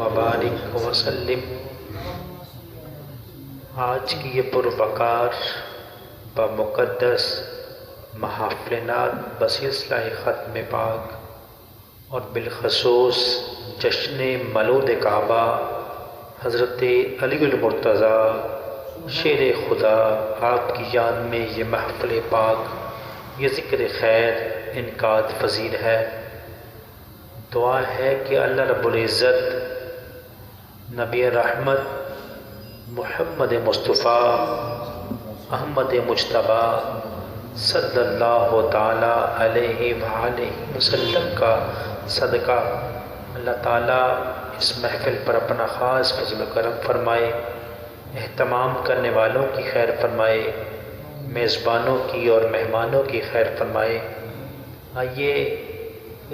वबारिक वसल्लिम। आज की ये पुरवकार व मुक़द्दस महफ़िल-ए-नात बसिलसिला ख़त्म पाक और बिलख़ुसूस जश्न मौलूद काबा हज़रत अलीउल मुर्तज़ा शेर खुदा आपकी याद में ये महफ़िल पाक ये ज़िक्र खैर इनकाद पज़ीर है। दुआ है कि अल्लाह रब्बुल इज़्ज़त नबी रहमत मुहम्मद मुस्तफ़ा अहमद मुज्तबा सल्लल्लाहु ताला अलैहि वसल्लम का सदका अल्लाह ताला इस महफ़िल पर अपना ख़ास फज़ल करम फ़रमाए, एहतमाम करने वालों की खैर फरमाए, मेज़बानों की और मेहमानों की खैर फरमाए। आइए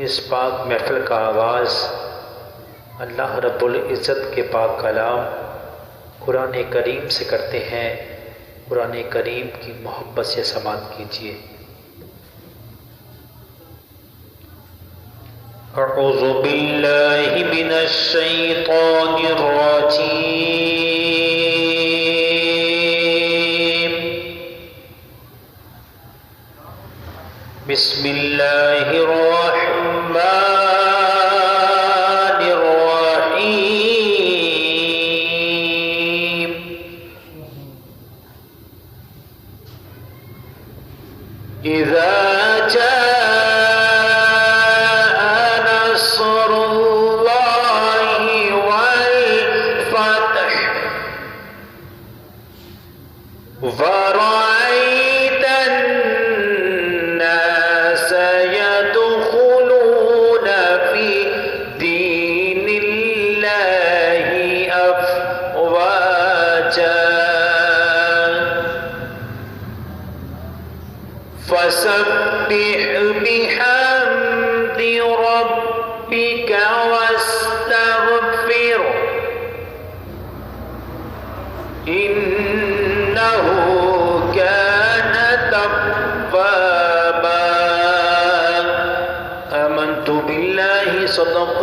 इस पाक महफ़िल का आगाज़ अल्लाह रब्बुल इज़्ज़त के पाक कलाम कुरान करीम से करते हैं। कुरान करीम की मोहब्बत से समात कीजिए। अऊज़ु बिल्लाहि मिनश शैतानिर रजीम। बिस्मिल्लाहिर रहमानिर रहीम। इज़ा ورأيت الناس يدخلون في دين الله أفواجا فسبح بحمد ربك واستغفره إنه كان توابا। آمنت بالله صدق